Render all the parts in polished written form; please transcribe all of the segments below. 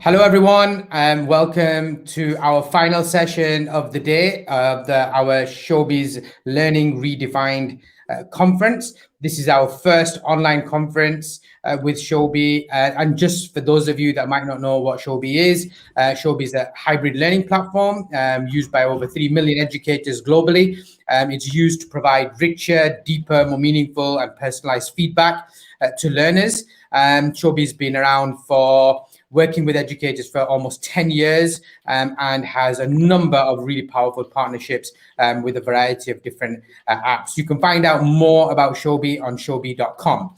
Hello, everyone, and welcome to our final session of the day of our Showbie's Learning Redefined conference. This is our first online conference with Showbie. And just for those of you that might not know what Showbie is a hybrid learning platform used by over 3 million educators globally. It's used to provide richer, deeper, more meaningful and personalized feedback to learners. Showbie's been around for working with educators for almost 10 years and has a number of really powerful partnerships with a variety of different apps. You can find out more about Showbie on showbie.com.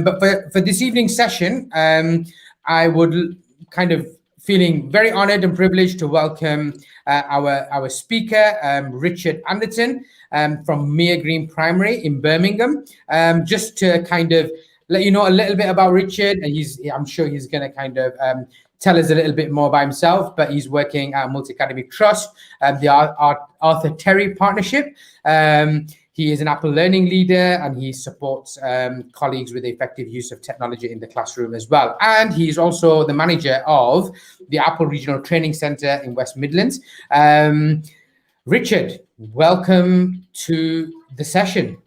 But for this evening's session, I would kind of feeling very honored and privileged to welcome our speaker, Richard Anderton from Mere Green Primary in Birmingham. Just to kind of let you know a little bit about Richard, and I'm sure he's going to kind of tell us a little bit more about himself, but he's working at Multi-Academy Trust, the Arthur Terry Partnership. He is an Apple Learning leader, and he supports colleagues with the effective use of technology in the classroom as well. And he's also the manager of the Apple Regional Training Centre in West Midlands. Richard, welcome to the session.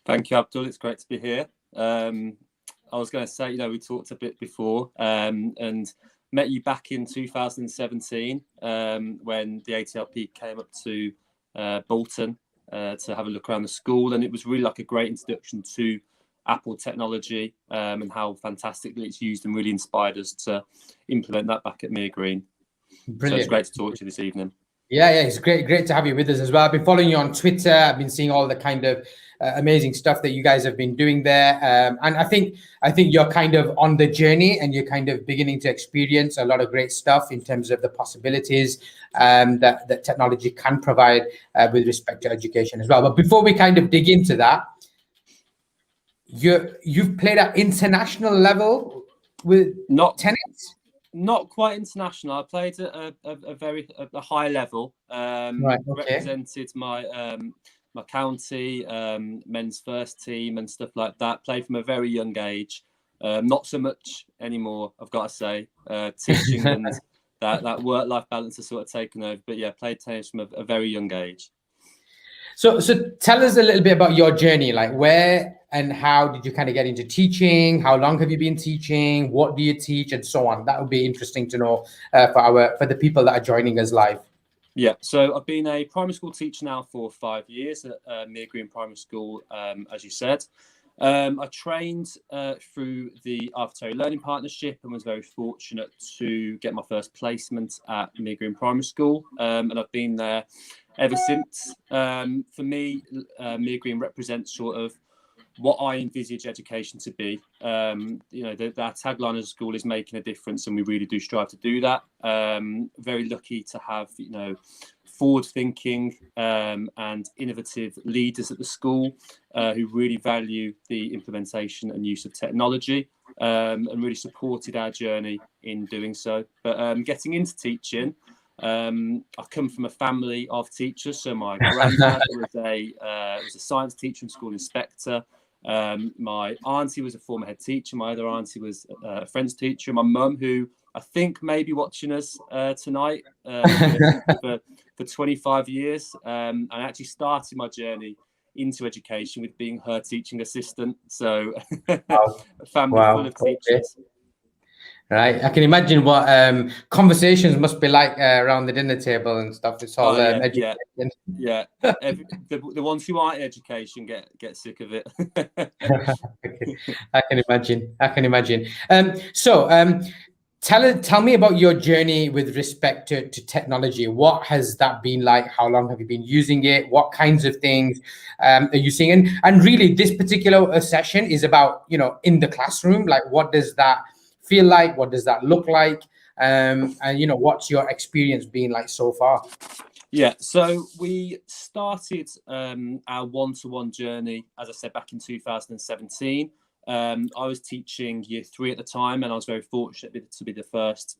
Thank you, Abdul. It's great to be here. I was going to say, we talked a bit before and met you back in 2017 when the ATLP came up to Bolton to have a look around the school, and it was really like a great introduction to Apple technology and how fantastically it's used, and really inspired us to implement that back at Mere Green. Brilliant. So it's great to talk to you this evening. Yeah, it's great to have you with us as well. I've been following you on Twitter. I've been seeing all the kind of amazing stuff that you guys have been doing there, and I think you're kind of on the journey, and you're kind of beginning to experience a lot of great stuff in terms of the possibilities that technology can provide with respect to education as well. But before we kind of dig into that, you've played at international level with tennis. Not quite international. I played at a high level. Right, okay. Represented my my county, men's first team and stuff like that. Played from a very young age. Not so much anymore, I've got to say. Teaching and that work-life balance has sort of taken over. But yeah, played tennis from a very young age. So tell us a little bit about your journey, like where and how did you kind of get into teaching? How long have you been teaching? What do you teach, and so on? That would be interesting to know for the people that are joining us live. Yeah, so I've been a primary school teacher now for 5 years at Mere Green Primary School, as you said. I trained through the Arthur Terry Learning Partnership and was very fortunate to get my first placement at Mere Green Primary School, and I've been there ever since. For me, Mere Green represents sort of what I envisage education to be. Our tagline as a school is making a difference, and we really do strive to do that. Very lucky to have, forward-thinking and innovative leaders at the school who really value the implementation and use of technology and really supported our journey in doing so. But getting into teaching, I come from a family of teachers. So my granddad was a science teacher and school inspector. My auntie was a former head teacher. My other auntie was a French teacher. My mum, who I think may be watching us tonight, for 25 years. And I actually started my journey into education with being her teaching assistant. So a family full of teachers. Right, I can imagine what conversations must be like around the dinner table and stuff. It's all education. Yeah. The ones who aren't in education get sick of it. Okay. I can imagine. Tell me about your journey with respect to technology. What has that been like? How long have you been using it? What kinds of things are you seeing? And really, this particular session is about in the classroom. Like, what does that feel like? What does that look like? And what's your experience been like so far? Yeah, so we started our one-to-one journey, as I said, back in 2017. I was teaching year 3 at the time, and I was very fortunate to be the first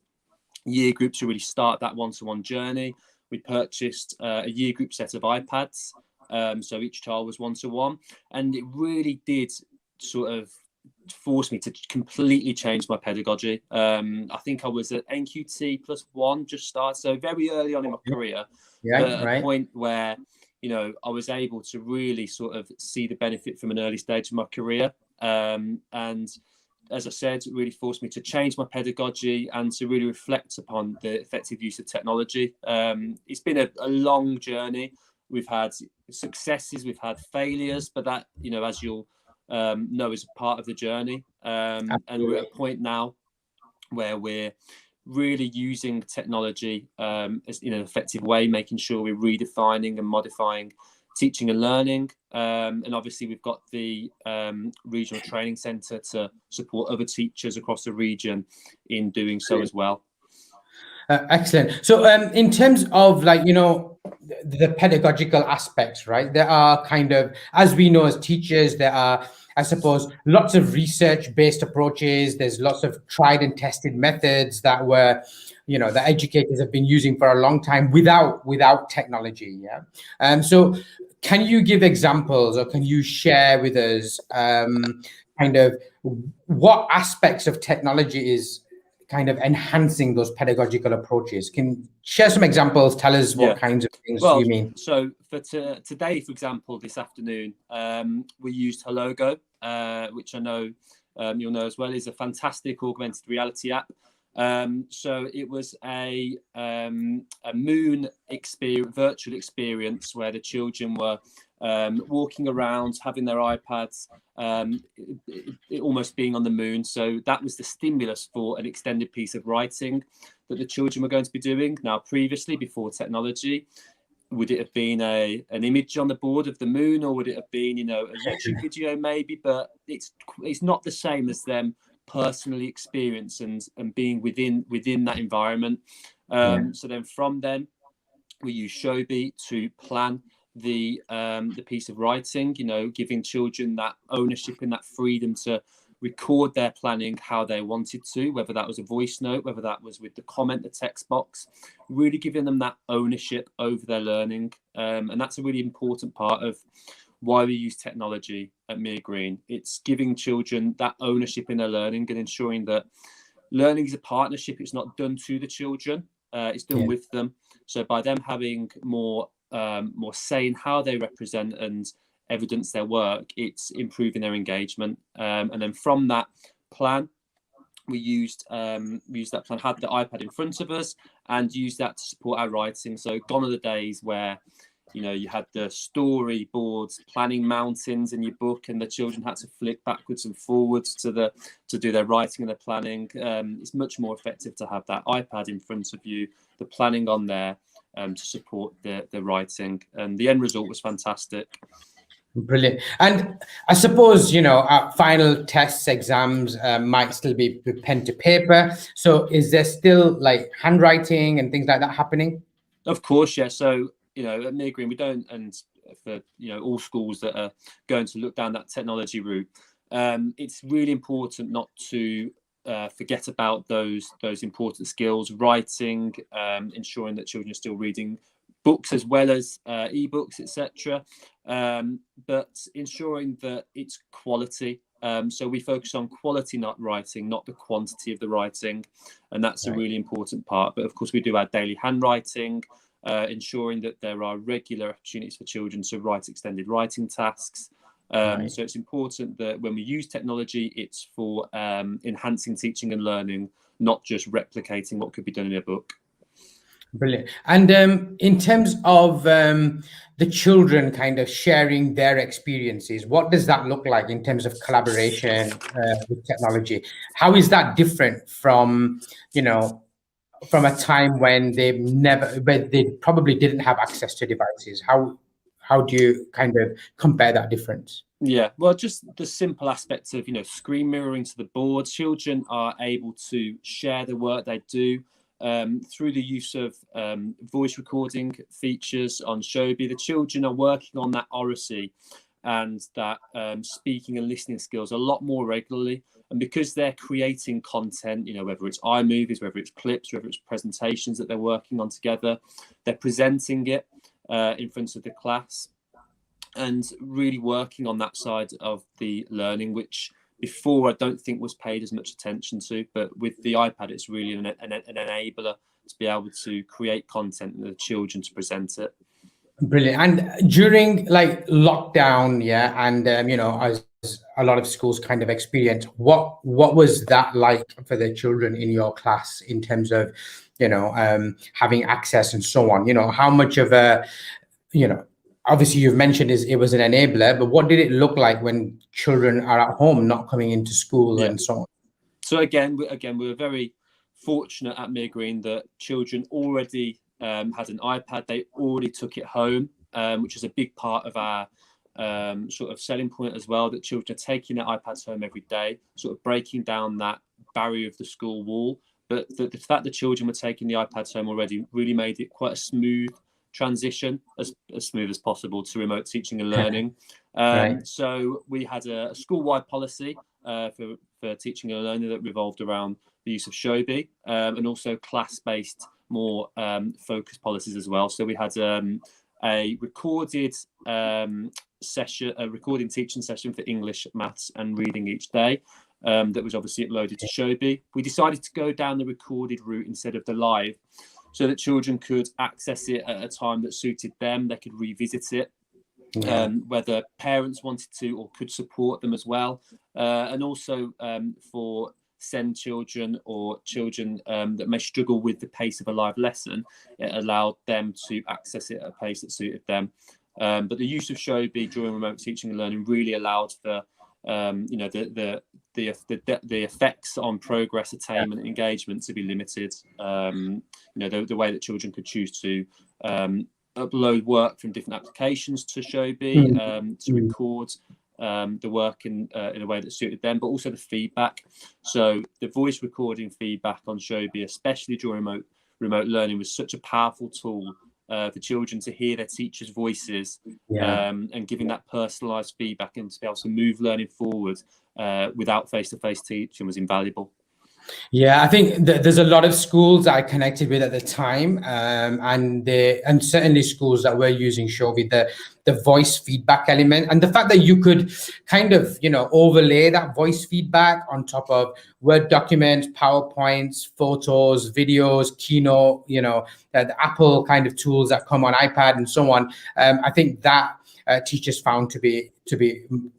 year group to really start that one-to-one journey. We purchased a year group set of iPads, so each child was one-to-one, and it really did sort of forced me to completely change my pedagogy. I think I was at NQT+1 just started, so very early on in my career, but at a point where, you know, I was able to really sort of see the benefit from an early stage of my career. And as I said, it really forced me to change my pedagogy and to really reflect upon the effective use of technology. It's been a long journey. We've had successes, we've had failures, but that, you know, as you'll know, is a part of the journey. And we're at a point now where we're really using technology as in an effective way, making sure we're redefining and modifying teaching and learning. And obviously we've got the regional training centre to support other teachers across the region in doing so as well. Excellent. So in terms of, like, you know, the pedagogical aspects, right? There are kind of, as we know as teachers, there are, I suppose, lots of research-based approaches. There's lots of tried and tested methods that were, you know, the educators have been using for a long time without technology. Yeah. So can you give examples, or can you share with us kind of what aspects of technology is kind of enhancing those pedagogical approaches? Can share some examples, tell us what kinds of things you mean. So for today, for example, this afternoon, we used Hellogo, which I know you'll know as well, is a fantastic augmented reality app. So it was a moon experience, virtual experience, where the children were walking around, having their iPads, almost being on the moon. So that was the stimulus for an extended piece of writing that the children were going to be doing. Now, previously, before technology, would it have been an image on the board of the moon, or would it have been, you know, a YouTube video maybe? But it's not the same as them personally experience and being within that environment. So then from then we use Showbie to plan the piece of writing, you know, giving children that ownership and that freedom to record their planning how they wanted to, whether that was a voice note, whether that was with the comment, the text box, really giving them that ownership over their learning. And that's a really important part of why we use technology at Mere Green. It's giving children that ownership in their learning and ensuring that learning is a partnership. It's not done to the children, it's done with them. So by them having more say in how they represent and evidence their work, it's improving their engagement. And then from that plan, we used that plan, had the iPad in front of us, and used that to support our writing. So gone are the days where, you know, you had the storyboards planning mountains in your book, and the children had to flick backwards and forwards to do their writing and their planning. It's much more effective to have that iPad in front of you, the planning on there, to support the writing, and the end result was fantastic. Brilliant. And I suppose, you know, our final tests, exams might still be pen to paper. So is there still like handwriting and things like that happening? Of course, yeah. So, you know, at Mere Green, we don't, and for, you know, all schools that are going to look down that technology route, it's really important not to forget about those important skills, writing, ensuring that children are still reading books as well as ebooks, etc. But ensuring that it's quality. So we focus on quality, not writing, not the quantity of the writing, and that's a really important part. But of course, we do our daily handwriting, ensuring that there are regular opportunities for children to write extended writing tasks. So it's important that when we use technology, it's for enhancing teaching and learning, not just replicating what could be done in a book. Brilliant. And in terms of the children kind of sharing their experiences, what does that look like in terms of collaboration with technology? How is that different from, you know, from a time when they probably didn't have access to devices? How do you kind of compare that difference? Yeah, well, just the simple aspects of, you know, screen mirroring to the board. Children are able to share the work they do through the use of voice recording features on Showbie. The children are working on that oracy and that speaking and listening skills a lot more regularly. And because they're creating content, you know, whether it's iMovies, whether it's clips, whether it's presentations that they're working on together, they're presenting it in front of the class and really working on that side of the learning, which before I don't think was paid as much attention to. But with the iPad, it's really an enabler to be able to create content and the children to present it. Brilliant. And during like lockdown, and as a lot of schools kind of experience, what was that like for the children in your class in terms of having access and so on? How much of a obviously you've mentioned it was an enabler, but what did it look like when children are at home not coming into school and so on? So again, we were very fortunate at Mere Green that children already had an iPad. They already took it home, which is a big part of our sort of selling point as well, that children are taking their iPads home every day, sort of breaking down that barrier of the school wall. But the fact that children were taking the iPads home already really made it quite a smooth transition, as smooth as possible, to remote teaching and learning. Right. So we had a school-wide policy for teaching and learning that revolved around the use of Showbie, and also class-based, more focused policies as well. So we had a recorded session, a recording teaching session for English, maths, and reading each day. That was obviously uploaded to Showbie. We decided to go down the recorded route instead of the live, so that children could access it at a time that suited them. They could revisit it, whether parents wanted to or could support them as well. And also for SEND children or children that may struggle with the pace of a live lesson, it allowed them to access it at a pace that suited them. But the use of Showbie during remote teaching and learning really allowed for the effects on progress, attainment, and engagement to be limited. The way that children could choose to upload work from different applications to Showbie, to record the work in a way that suited them, but also the feedback. So the voice recording feedback on Showbie, especially during remote learning, was such a powerful tool for children to hear their teachers' voices, and giving that personalised feedback and to be able to move learning forward without face-to-face teaching was invaluable. Yeah, I think there's a lot of schools that I connected with at the time, and certainly schools that were using Showbie, the voice feedback element, and the fact that you could kind of overlay that voice feedback on top of Word documents, PowerPoints, photos, videos, Keynote, the Apple kind of tools that come on iPad and so on. I think that teachers found to be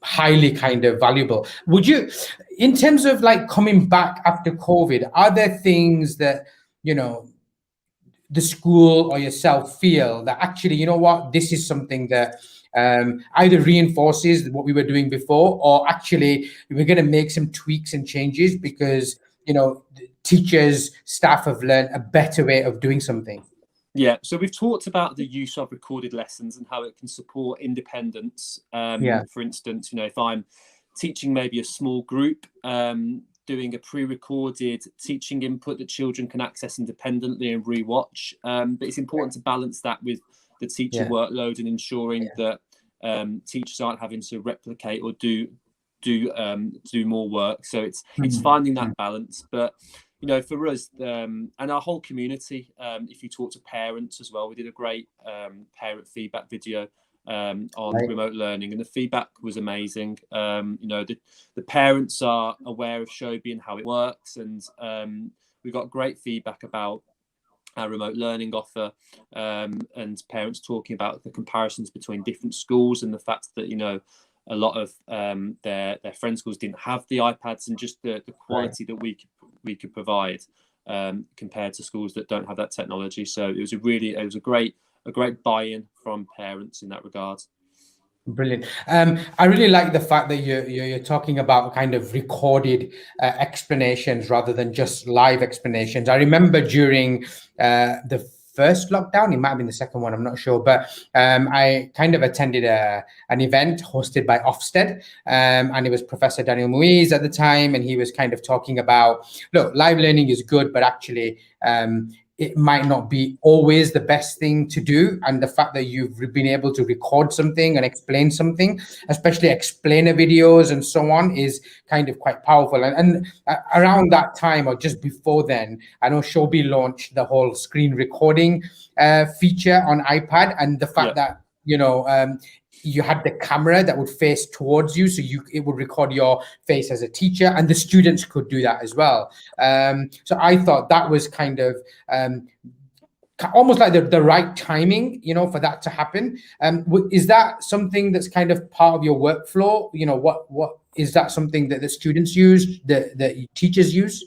highly kind of valuable. Would you, in terms of like coming back after COVID, are there things that the school or yourself feel that actually, this is something that either reinforces what we were doing before, or actually we're going to make some tweaks and changes because teachers, staff have learned a better way of doing something? Yeah, so we've talked about the use of recorded lessons and how it can support independence. For instance, if I'm teaching maybe a small group, doing a pre-recorded teaching input that children can access independently and rewatch. But it's important to balance that with the teacher workload and ensuring that teachers aren't having to replicate or do more work. So it's finding that balance. But for us and our whole community, if you talk to parents as well, we did a great parent feedback video on remote learning, and the feedback was amazing. The parents are aware of Showbie and how it works, and we got great feedback about our remote learning offer, and parents talking about the comparisons between different schools and the fact that a lot of their friend schools didn't have the iPads, and just the quality that we could provide compared to schools that don't have that technology. So it was a great buy-in from parents in that regard. Brilliant. I really like the fact that you're talking about kind of recorded explanations rather than just live explanations. I remember during the first lockdown, it might have been the second one, I'm not sure, but I kind of attended an event hosted by Ofsted, and it was Professor Daniel Muiz at the time, and he was kind of talking about, look, live learning is good, but actually it might not be always the best thing to do. And the fact that you've been able to record something and explain something, especially explainer videos and so on, is kind of quite powerful. And around that time, or just before then, I know Showbie launched the whole screen recording feature on iPad. And the fact that you had the camera that would face towards you, so it would record your face as a teacher, and the students could do that as well. So I thought that was kind of almost like the right timing, for that to happen. Is that something that's kind of part of your workflow? What is that something that the students use, that teachers use?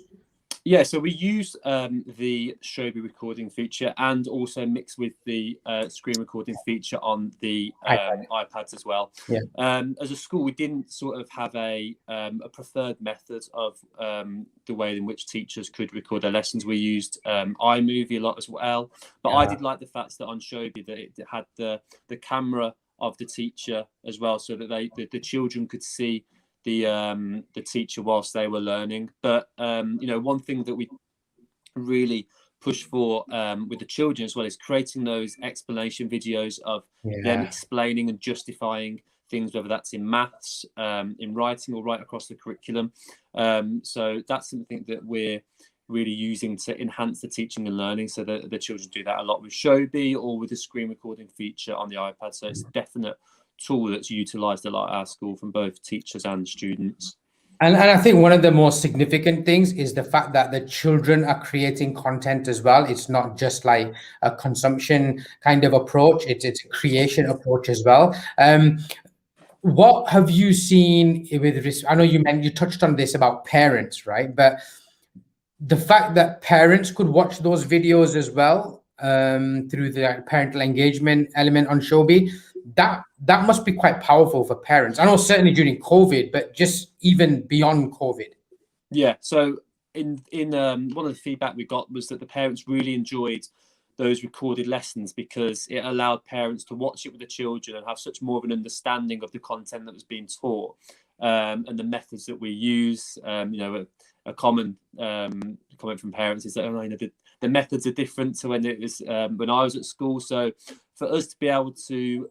Yeah, so we use the Showbie recording feature and also mix with the screen recording feature on the iPads as well. Yeah. As a school, we didn't sort of have a preferred method of the way in which teachers could record their lessons. We used iMovie a lot as well, but I did like the fact that on Showbie that it had the camera of the teacher as well, so that the children could see the teacher whilst they were learning. But one thing that we really push for with the children as well is creating those explanation videos of them explaining and justifying things, whether that's in maths, in writing, or right across the curriculum. So that's something that we're really using to enhance the teaching and learning, so that the children do that a lot with Showbie or with the screen recording feature on the iPad. So it's a definite tool that's utilised a lot at our school from both teachers and students. And I think one of the most significant things is the fact that the children are creating content as well. It's not just like a consumption kind of approach, it's a creation approach as well. What have you seen with, I know you touched on this about parents, right? But the fact that parents could watch those videos as well through the parental engagement element on Showbie, that must be quite powerful for parents. I know certainly during COVID, but just even beyond COVID. Yeah. So in one of the feedback we got was that the parents really enjoyed those recorded lessons because it allowed parents to watch it with the children and have such more of an understanding of the content that was being taught and the methods that we use. A common comment from parents is that the methods are different to when it was when I was at school. So for us to be able to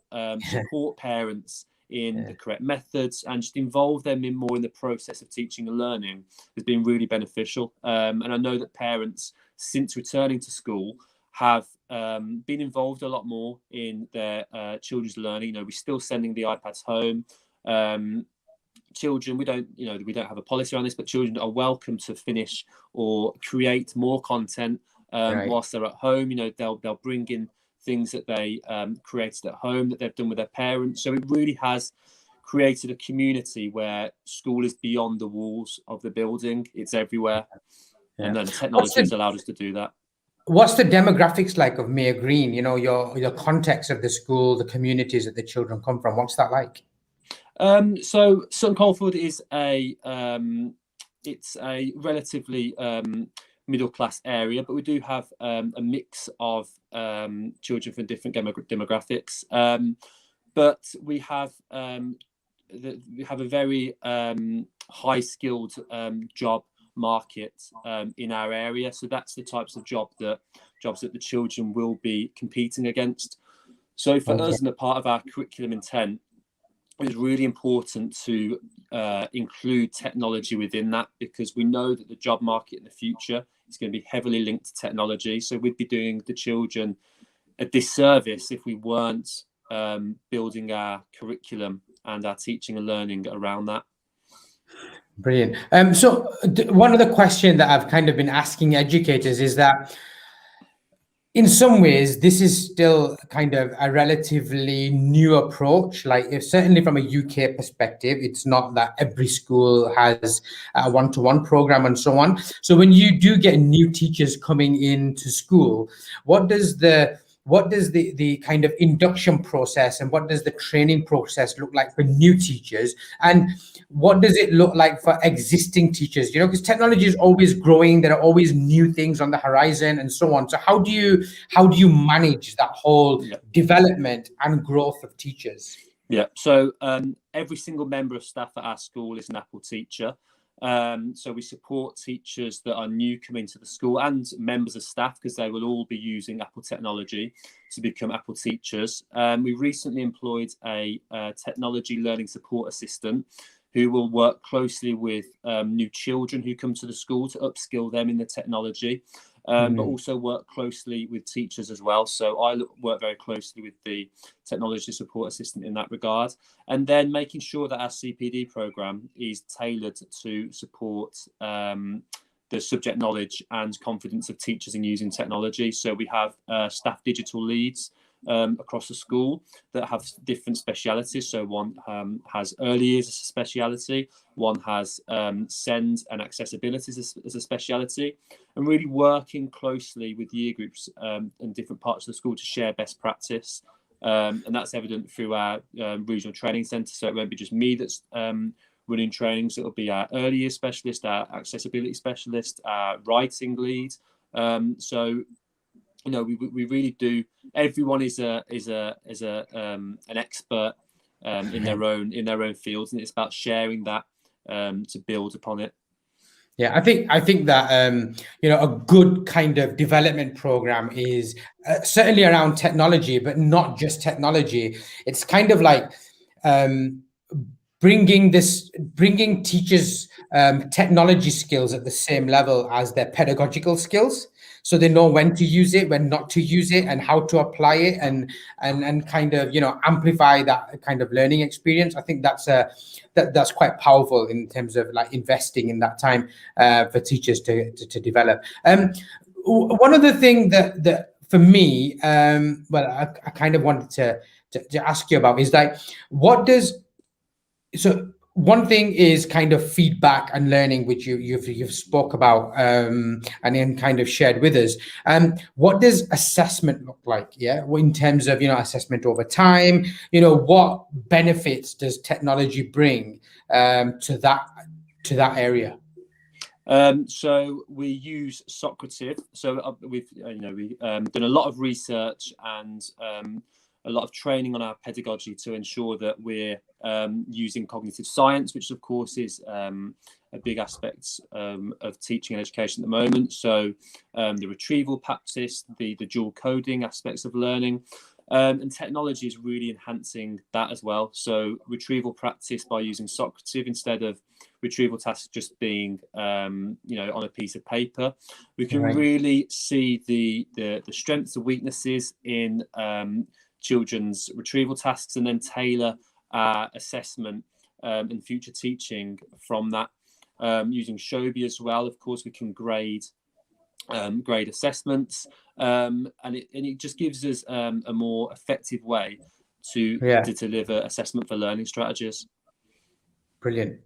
support parents in the correct methods and just involve them more in the process of teaching and learning has been really beneficial. And I know that parents, since returning to school, have been involved a lot more in their children's learning. We're still sending the iPads home. Children, we don't have a policy on this, but children are welcome to finish or create more content whilst they're at home. They'll bring in things that they created at home that they've done with their parents. So it really has created a community where school is beyond the walls of the building. It's everywhere. And then technology has allowed us to do that. What's the demographics like of Mayor Green? Your context of the school, the communities that the children come from. What's that like? So Sutton Coldfield is it's a relatively middle class area, but we do have a mix of children from different demographics. But we have a very high skilled job market in our area. So that's the types of jobs that the children will be competing against. So for us, and a part of our curriculum intent, it's really important to include technology within that, because we know that the job market in the future is going to be heavily linked to technology. So we'd be doing the children a disservice if we weren't building our curriculum and our teaching and learning around that. Brilliant. So one of the questions that I've kind of been asking educators is that in some ways, this is still kind of a relatively new approach. Like, certainly from a UK perspective, it's not that every school has a one-to-one program and so on. So when you do get new teachers coming into school, what does the kind of induction process and what does the training process look like for new teachers? And what does it look like for existing teachers? Because technology is always growing. There are always new things on the horizon and so on. So how do you manage that whole development and growth of teachers? Yeah. So every single member of staff at our school is an Apple teacher. So we support teachers that are new coming to the school and members of staff, because they will all be using Apple technology to become Apple teachers. We recently employed a technology learning support assistant who will work closely with new children who come to the school to upskill them in the technology, but also work closely with teachers as well. So I work very closely with the technology support assistant in that regard, and then making sure that our CPD program is tailored to support the subject knowledge and confidence of teachers in using technology. So we have staff digital leads across the school that have different specialities. So one has early years as a speciality, one has SEND and accessibility as a speciality, and really working closely with year groups in different parts of the school to share best practice. And that's evident through our regional training centre. So it won't be just me that's running trainings. It'll be our early years specialist, our accessibility specialist, our writing lead. So we really do. Everyone is an expert in their own fields, and it's about sharing that to build upon it. Yeah, I think that a good kind of development program is certainly around technology, but not just technology. It's kind of like bringing teachers technology skills at the same level as their pedagogical skills, so they know when to use it, when not to use it, and how to apply it, and kind of amplify that kind of learning experience. I think that's quite powerful in terms of like investing in that time for teachers to develop. One other thing that for me, I kind of wanted to ask you about is like, so one thing is kind of feedback and learning, which you've spoke about and then kind of shared with us. What does assessment look like? Yeah, in terms of assessment over time. What benefits does technology bring to that area? So we use Socrative. So we've done a lot of research and a lot of training on our pedagogy to ensure that we're using cognitive science, which of course is a big aspect of teaching and education at the moment. So the retrieval practice, the dual coding aspects of learning, and technology is really enhancing that as well. So retrieval practice by using Socrative instead of retrieval tasks just being on a piece of paper. We can really see the strengths and weaknesses in children's retrieval tasks, and then tailor assessment and future teaching from that. Using Showbie as well, of course, we can grade assessments, and it just gives us a more effective way to deliver assessment for learning strategies. Brilliant.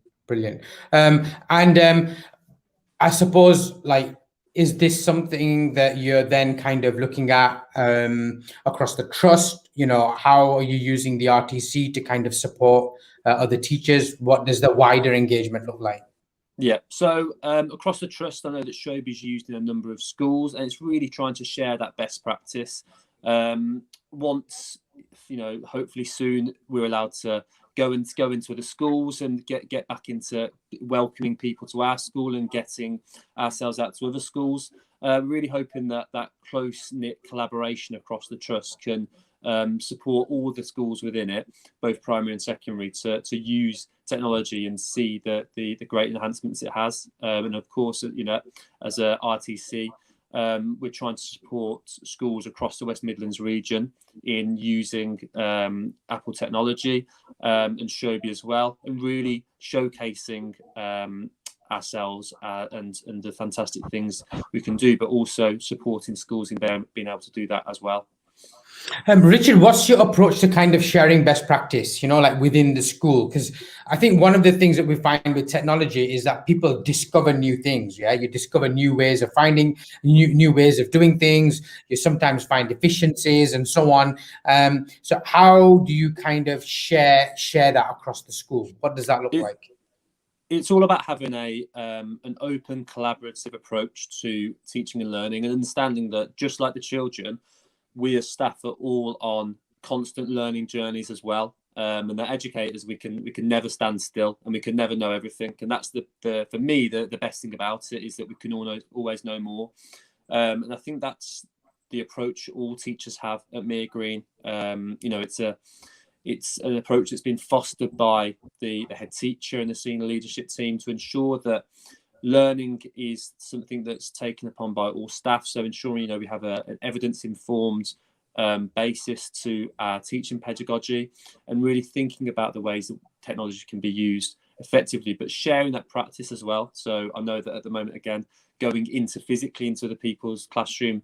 I suppose, like, is this something that you're then kind of looking at across the trust? How are you using the RTC to kind of support other teachers? What does the wider engagement look like? Yeah, so across the trust, I know that Showbie is used in a number of schools, and it's really trying to share that best practice. Once, hopefully soon, we're allowed to go into the schools and get back into welcoming people to our school and getting ourselves out to other schools. Really hoping that close-knit collaboration across the trust can support all the schools within it, both primary and secondary, to use technology and see the great enhancements it has. And of course, as a RTC, we're trying to support schools across the West Midlands region in using Apple technology and Showbie as well, and really showcasing ourselves and the fantastic things we can do, but also supporting schools in being able to do that as well. Richard, what's your approach to kind of sharing best practice, like within the school? Because I think one of the things that we find with technology is that people discover new things. Yeah, you discover new ways of finding new ways of doing things. You sometimes find efficiencies and so on. So how do you kind of share that across the school? What does that look like? It's all about having an open, collaborative approach to teaching and learning, and understanding that just like the children, we as staff are all on constant learning journeys as well. And the educators, we can never stand still, and we can never know everything. And that's for me the best thing about it, is that we can always know more. And I think that's the approach all teachers have at Mere Green. it's an approach that's been fostered by the head teacher and the senior leadership team to ensure that learning is something that's taken upon by all staff. So ensuring, we have an evidence-informed basis to our teaching pedagogy, and really thinking about the ways that technology can be used effectively, but sharing that practice as well. So I know that at the moment, again, going physically into the people's classroom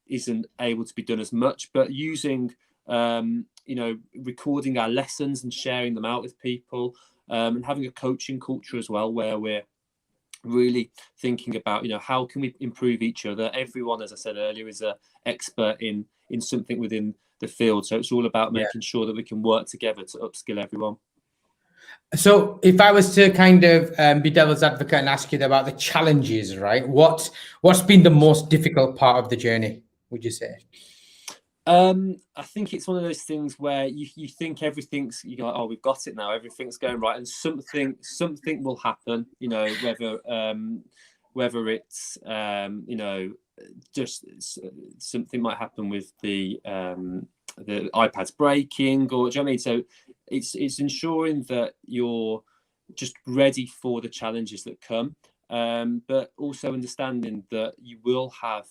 isn't able to be done as much, but using recording our lessons and sharing them out with people, and having a coaching culture as well, where we're really thinking about, how can we improve each other. Everyone, as I said earlier, is an expert in something within the field. So it's all about making sure that we can work together to upskill everyone. So if I was to kind of be devil's advocate and ask you about the challenges, right? What's been the most difficult part of the journey, would you say? I think it's one of those things where you think everything's, you go, oh, we've got it now, everything's going right, and something will happen, whether it's just something might happen with the iPad's breaking, or do you know what I mean? So it's ensuring that you're just ready for the challenges that come, but also understanding that you will have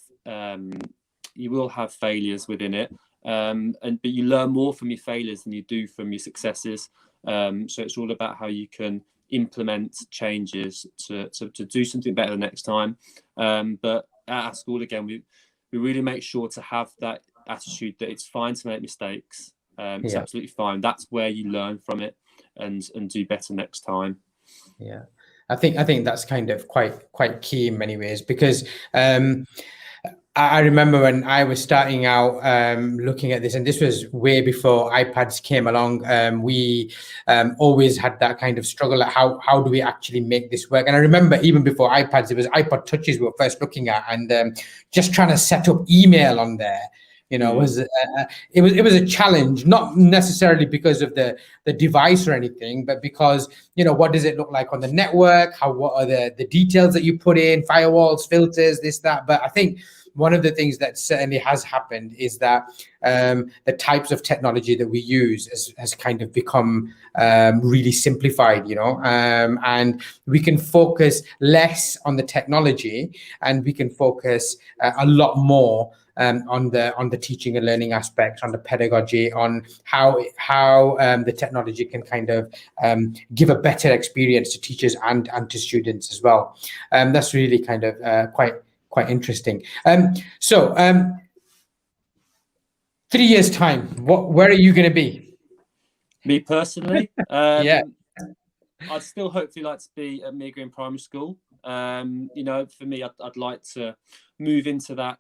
failures within it, but you learn more from your failures than you do from your successes. So it's all about how you can implement changes to do something better the next time. But at our school, again, we really make sure to have that attitude that it's fine to make mistakes. It's absolutely fine. That's where you learn from it and do better next time. Yeah, I think that's kind of quite key in many ways, because I remember when I was starting out looking at this, and this was way before iPads came along. We always had that kind of struggle at how do we actually make this work. And I remember even before iPads, it was iPod touches we were first looking at, and just trying to set up email on there. Was it was a challenge, not necessarily because of the device or anything, but because what does it look like on the network? What are the details that you put in, firewalls, filters, this, that. But I think one of the things that certainly has happened is that the types of technology that we use has kind of become really simplified, and we can focus less on the technology, and we can focus a lot more on the teaching and learning aspects, on the pedagogy, on how the technology can kind of give a better experience to teachers and to students as well. That's really kind of quite interesting. So 3 years time, where are you going to be? Me personally, Yeah, I'd still hopefully like to be at Mere Green Primary School. For me, I'd like to move into that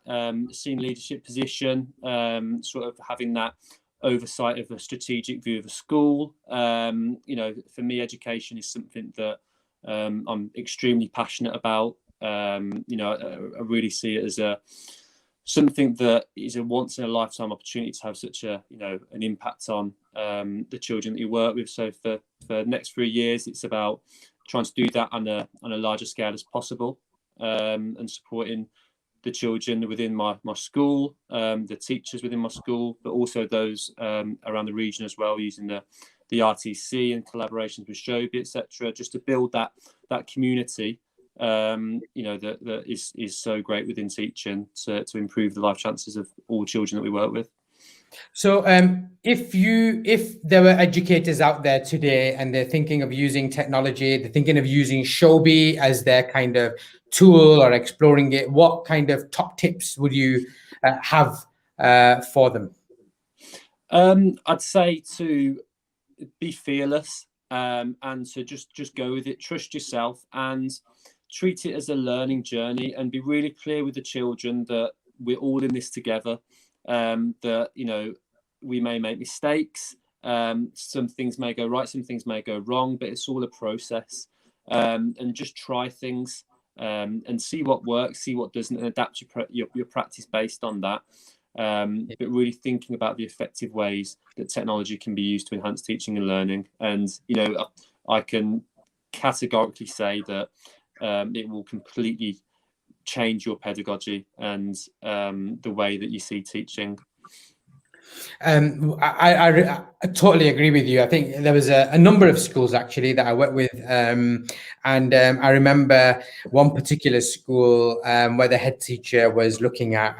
senior leadership position, sort of having that oversight of a strategic view of the school. For me, education is something that I'm extremely passionate about. I really see it as something that is a once in a lifetime opportunity to have such an impact on the children that you work with. So for the next 3 years, it's about trying to do that on a larger scale as possible, and supporting the children within my school, the teachers within my school, but also those around the region as well, using the RTC and collaborations with Showbie, etc., just to build that community that is so great within teaching to improve the life chances of all children that we work with. So if there were educators out there today and they're thinking of using technology, they're thinking of using Showbie as their kind of tool or exploring it, what kind of top tips would you have for them? I'd say to be fearless, and to just go with it, trust yourself, and treat it as a learning journey, and be really clear with the children that we're all in this together. That we may make mistakes, some things may go right, some things may go wrong, but it's all a process, and just try things, and see what works, see what doesn't, and adapt your practice based on that. But really thinking about the effective ways that technology can be used to enhance teaching and learning. And I can categorically say that it will completely change your pedagogy and the way that you see teaching. I totally agree with you. I think there was a number of schools actually that I worked with, and I remember one particular school where the head teacher was looking at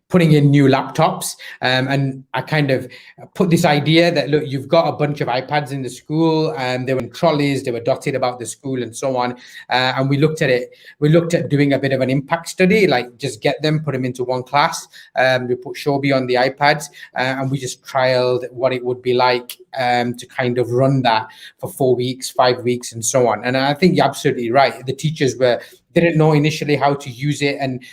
putting in new laptops, and I kind of put this idea that, look, you've got a bunch of iPads in the school, and they were in trolleys, they were dotted about the school and so on, and we looked at it. We looked at doing a bit of an impact study, like just get them, put them into one class. We put Showbie on the iPads, and we just trialed what it would be like to kind of run that for 4 weeks, 5 weeks, and so on. And I think you're absolutely right. The teachers didn't know initially how to use it, and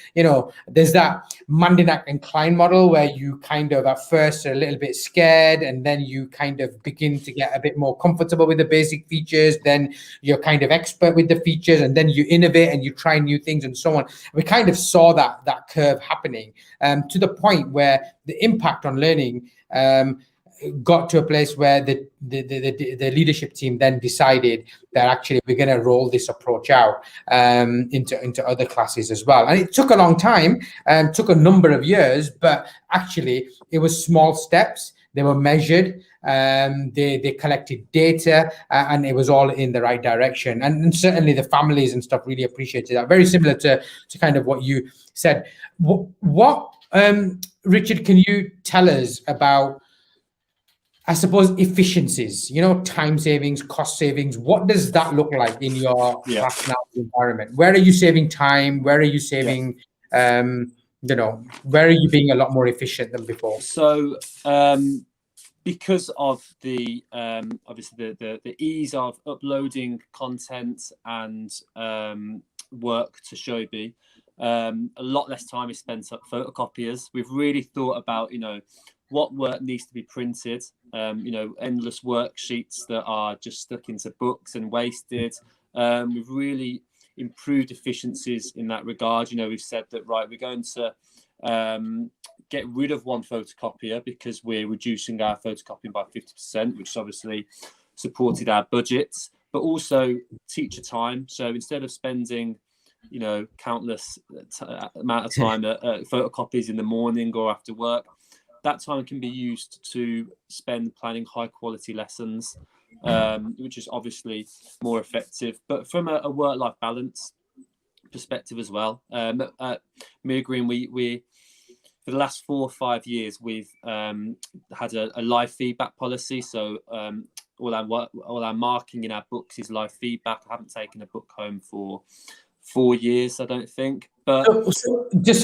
there's that Mandinac and Klein model where you kind of at first are a little bit scared, and then you kind of begin to get a bit more comfortable with the basic features, then you're kind of expert with the features, and then you innovate and you try new things and so on. We kind of saw that curve happening to the point where the impact on learning got to a place where the leadership team then decided that actually we're going to roll this approach out into other classes as well. And it took a long time, took a number of years, but actually it was small steps. They were measured, they collected data, and it was all in the right direction. And certainly the families and stuff really appreciated that. Very similar to kind of what you said. What Richard, can you tell us about, I suppose, efficiencies, time savings, cost savings? What does that look like in your class now environment? Where are you saving time? Where are you saving, where are you being a lot more efficient than before? So, because of the obviously the ease of uploading content and work to Showbie, a lot less time is spent at photocopiers. We've really thought about, what work needs to be printed, endless worksheets that are just stuck into books and wasted. We've really improved efficiencies in that regard. We've said that, right, we're going to get rid of one photocopier because we're reducing our photocopying by 50%, which obviously supported our budgets, but also teacher time. So instead of spending countless amount of time at photocopies in the morning or after work, that time can be used to spend planning high quality lessons, which is obviously more effective. But from a work-life balance perspective as well, at Mere Green, we for the last 4 or 5 years, we've had a live feedback policy. So all our marking in our books is live feedback. I haven't taken a book home for 4 years, I don't think. But just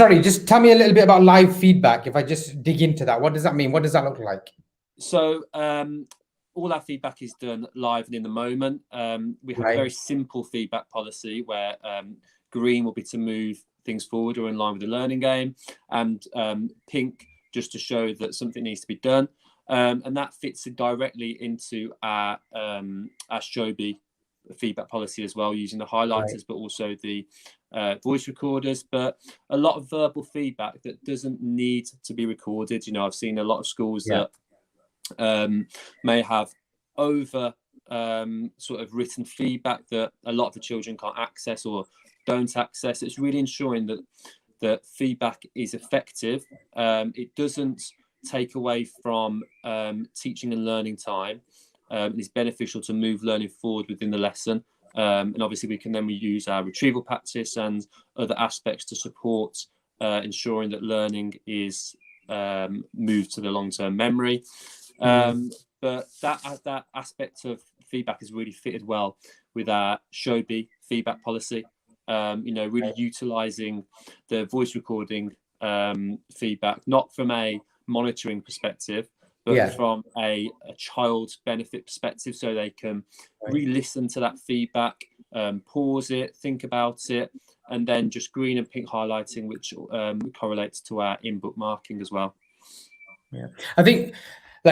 tell me a little bit about live feedback. If I just dig into that, what does that mean? What does that look like? So all our feedback is done live and in the moment. We have a very simple feedback policy where green will be to move things forward or in line with the learning aim, and pink just to show that something needs to be done. And that fits directly into our Showbie feedback policy as well, using the highlighters, but also the voice recorders, but a lot of verbal feedback that doesn't need to be recorded. I've seen a lot of schools that may have over sort of written feedback that a lot of the children can't access or don't access. It's really ensuring that feedback is effective. It doesn't take away from teaching and learning time. It's beneficial to move learning forward within the lesson. And obviously we can then use our retrieval practice and other aspects to support ensuring that learning is moved to the long-term memory. But that aspect of feedback has really fitted well with our Showbie feedback policy. Really utilising the voice recording feedback, not from a monitoring perspective, but from a child's benefit perspective, so they can re-listen to that feedback, pause it, think about it, and then just green and pink highlighting, which correlates to our in-book marking as well. I think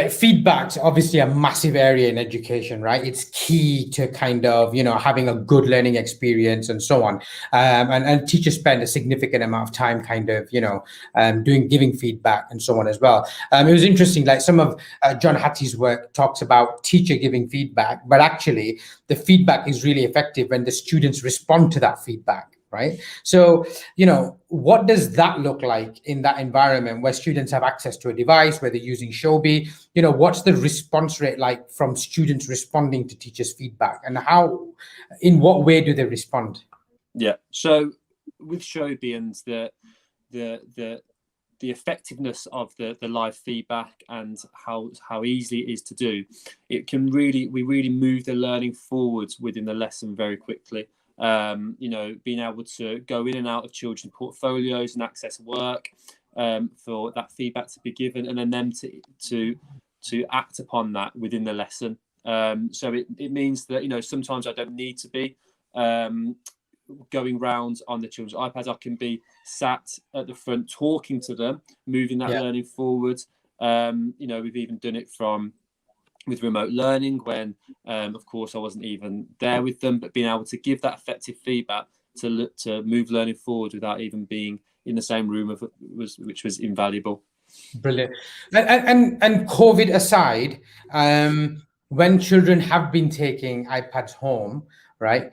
feedback's obviously a massive area in education, right? It's key to kind of, having a good learning experience and so on. And teachers spend a significant amount of time kind of, giving feedback and so on as well. It was interesting, some of John Hattie's work talks about teacher giving feedback, but actually the feedback is really effective when the students respond to that feedback. right? So, you know, what does that look like in that environment where students have access to a device, where they're using Showbie? You know, what's the response rate like from students responding to teachers' feedback, and how, in what way do they respond? Yeah. So with Showbie and the effectiveness of the live feedback and how easy it is to do, we really move the learning forwards within the lesson very quickly. You know, being able to go in and out of children's portfolios and access work, for that feedback to be given, and then them to act upon that within the lesson. So it means that, you know, sometimes I don't need to be going round on the children's iPads. I can be sat at the front talking to them, moving that learning forward. You know, we've even done it with remote learning when, of course, I wasn't even there with them, but being able to give that effective feedback to move learning forward without even being in the same room which was invaluable. Brilliant. And COVID aside, when children have been taking iPads home, right?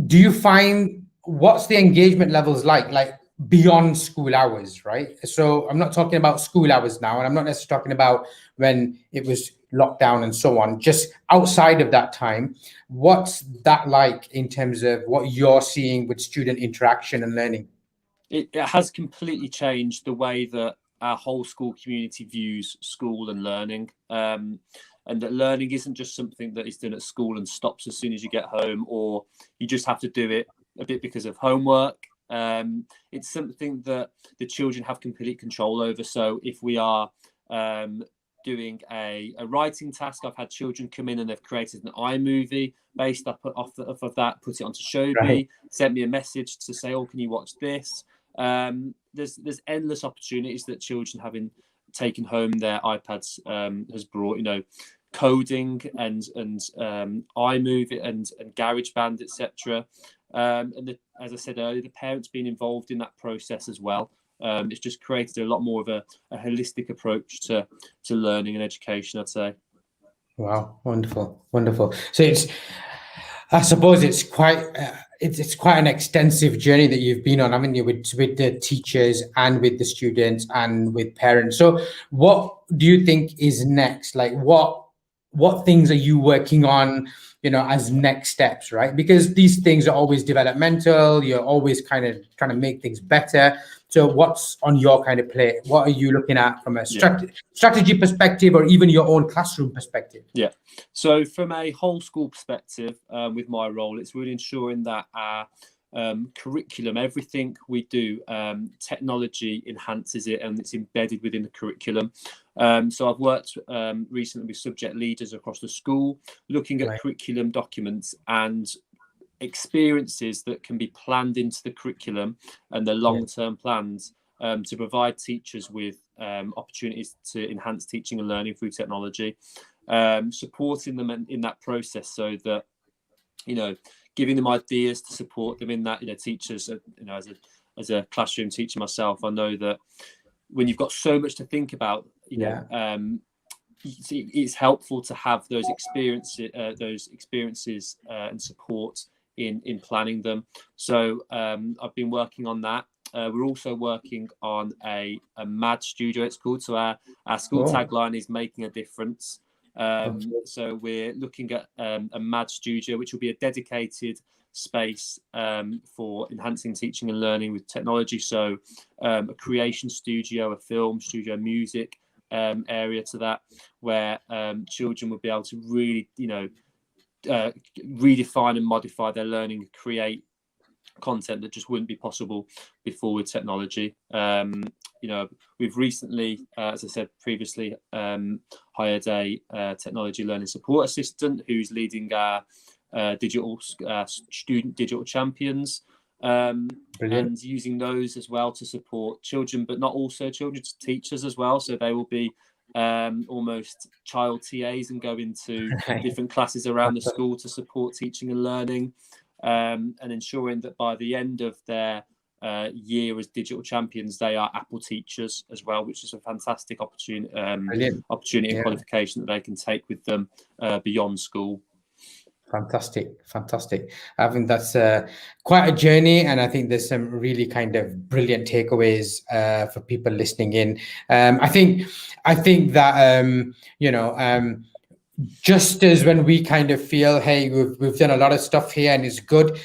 Do you find, what's the engagement levels like beyond school hours, right? So I'm not talking about school hours now, and I'm not necessarily talking about when it was lockdown and so on, just outside of that time. What's that like in terms of what you're seeing with student interaction and learning? It has completely changed the way that our whole school community views school and learning. And that learning isn't just something that is done at school and stops as soon as you get home, or you just have to do it a bit because of homework. It's something that the children have complete control over. So if we are doing a writing task, I've had children come in and they've created an iMovie based off of that, put it onto Showbie, Right. sent me a message to say, oh, can you watch this? There's endless opportunities that children having taken home their iPads has brought, you know, coding and iMovie and GarageBand, etc. As I said earlier, the parents being involved in that process as well. It's just created a lot more of a holistic approach to learning and education, I'd say. Wow, wonderful, wonderful. So I suppose it's quite it's quite an extensive journey that you've been on, haven't you, with the teachers and with the students and with parents. So what do you think is next? Like what things are you working on, you know, as next steps, right? Because these things are always developmental. You're always kind of trying to make things better. So what's on your kind of plate? What are you looking at from a strategy perspective, or even your own classroom perspective? Yeah. So from a whole school perspective, with my role, it's really ensuring that our curriculum, everything we do, technology enhances it and it's embedded within the curriculum. So I've worked recently with subject leaders across the school, looking at curriculum documents and experiences that can be planned into the curriculum and the long-term plans, to provide teachers with opportunities to enhance teaching and learning through technology, supporting them in that process, so that, you know, giving them ideas to support them in that. You know, teachers, you know, as a classroom teacher myself, I know that when you've got so much to think about, you know, it's helpful to have those experiences and support in planning them. So I've been working on that. We're also working on a MAD studio, it's called. So our school tagline is making a difference. So we're looking at a MAD studio, which will be a dedicated space for enhancing teaching and learning with technology. So a creation studio, a film studio, music area to that, where children will be able to really, you know, redefine and modify their learning, create content that just wouldn't be possible before with technology. You know, we've recently, as I said previously, hired a technology learning support assistant who's leading our student digital champions, and using those as well to support children, but not also children's teachers as well. So they will be almost child TAs and go into different classes around the school to support teaching and learning, and ensuring that by the end of their year as digital champions, they are Apple teachers as well, which is a fantastic opportunity and qualification that they can take with them beyond school. Fantastic. I think that's quite a journey, and I think there's some really kind of brilliant takeaways for people listening in. I think that just as when we kind of feel, hey, we've done a lot of stuff here and it's good,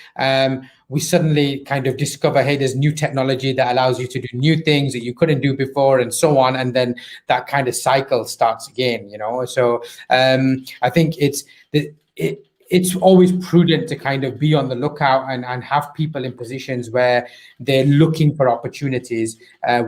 we suddenly kind of discover, hey, there's new technology that allows you to do new things that you couldn't do before, and so on, and then that kind of cycle starts again. So I think it's always prudent to kind of be on the lookout and have people in positions where they're looking for opportunities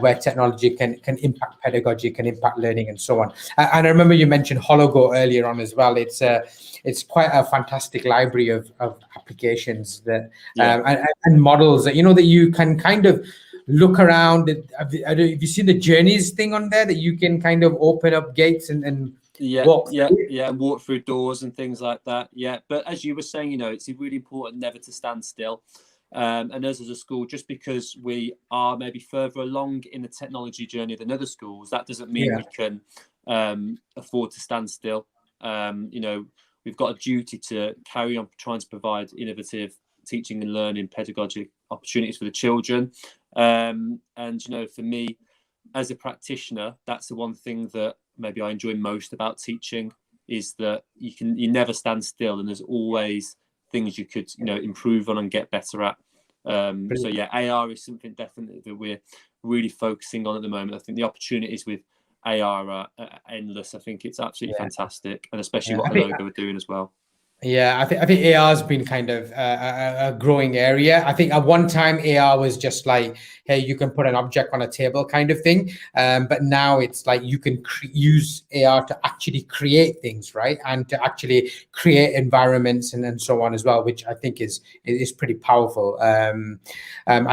where technology can impact pedagogy, can impact learning, and so on. And I remember you mentioned Hologo earlier on as well. It's quite a fantastic library of applications that and models that that you can kind of look around. Have you seen the journeys thing on there that you can kind of open up gates and walk through doors and things like that. But as you were saying, it's really important never to stand still. And as a school, just because we are maybe further along in the technology journey than other schools, that doesn't mean we can afford to stand still. We've got a duty to carry on trying to provide innovative teaching and learning pedagogic opportunities for the children. And for me, as a practitioner, that's the one thing that maybe I enjoy most about teaching, is that you never stand still, and there's always things you could improve on and get better at. So AR is something definitely that we're really focusing on at the moment. I think the opportunities with AR are endless. I think it's absolutely fantastic, and especially what Logo are doing as well. Yeah, I think AR has been kind of a growing area. I think at one time AR was just like, hey, you can put an object on a table kind of thing. But now it's like you can use AR to actually create things, right? And to actually create environments and so on as well, which I think is pretty powerful. I've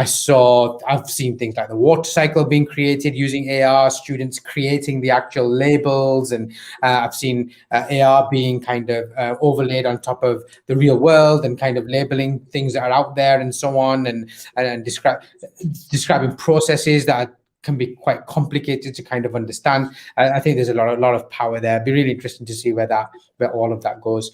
seen things like the water cycle being created using AR, students creating the actual labels, and I've seen AR being kind of overlaid on top of the real world and kind of labeling things that are out there and so on, and describing processes that can be quite complicated to kind of understand. I think there's a lot of power there. It'd be really interesting to see where all of that goes.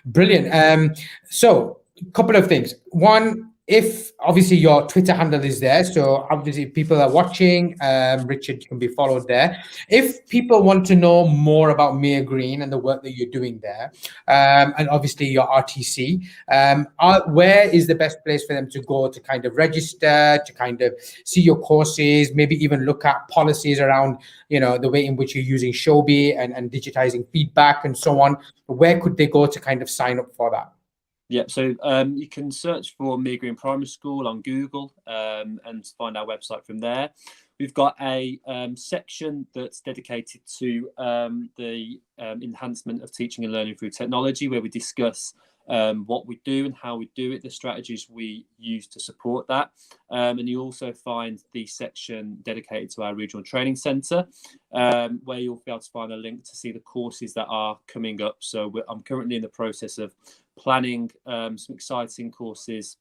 Brilliant. So a couple of things. One, if obviously your Twitter handle is there, so obviously people are watching, Richard can be followed there. If people want to know more about Mere Green and the work that you're doing there, and obviously your RTC, where is the best place for them to go to kind of register, to kind of see your courses, maybe even look at policies around, the way in which you're using Showbie and digitizing feedback and so on? Where could they go to kind of sign up for that? Yeah, so you can search for Mere Green Primary School on Google and find our website from there. We've got a section that's dedicated to the enhancement of teaching and learning through technology, where we discuss what we do and how we do it, the strategies we use to support that. And you also find the section dedicated to our regional training centre, where you'll be able to find a link to see the courses that are coming up. So I'm currently in the process of planning some exciting courses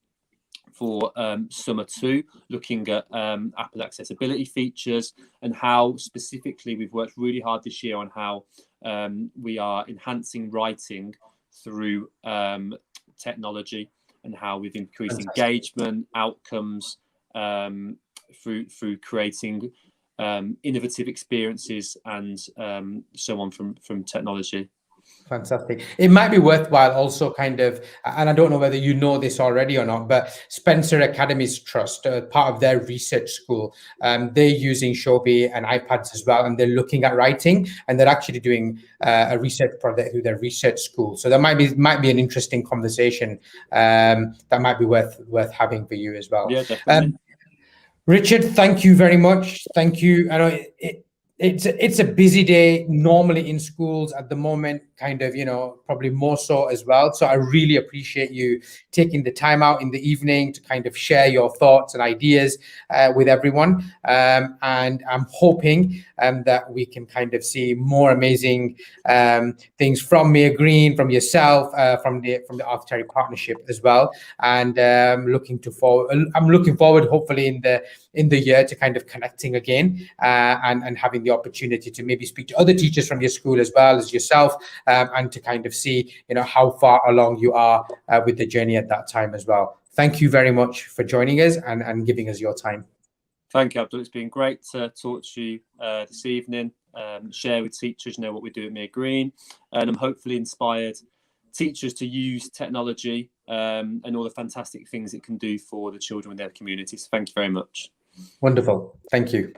for summer 2, looking at Apple accessibility features and how specifically we've worked really hard this year on how we are enhancing writing through technology, and how we've increased engagement outcomes through creating innovative experiences and so on from technology. Fantastic. It might be worthwhile also kind of, and I don't know whether you know this already or not, but Spencer Academy's Trust, part of their research school, they're using Showbie and iPads as well, and they're looking at writing, and they're actually doing a research project through their research school. So that might be an interesting conversation that might be worth having for you as well. Yeah, definitely. Richard, thank you very much. Thank you. I know it's a busy day normally in schools at the moment, kind of, probably more so as well. So I really appreciate you taking the time out in the evening to kind of share your thoughts and ideas with everyone. And I'm hoping that we can kind of see more amazing things from Mere Green, from yourself, from the Architecture Partnership as well. And I'm looking forward, hopefully in the year, to kind of connecting again and having having the opportunity to maybe speak to other teachers from your school as well as yourself, and to kind of see, how far along you are with the journey at that time as well. Thank you very much for joining us and giving us your time. Thank you, Abdul. It's been great to talk to you this evening, share with teachers, what we do at Mere Green, and I'm hopefully inspired teachers to use technology and all the fantastic things it can do for the children in their communities. Thank you very much. Wonderful. Thank you.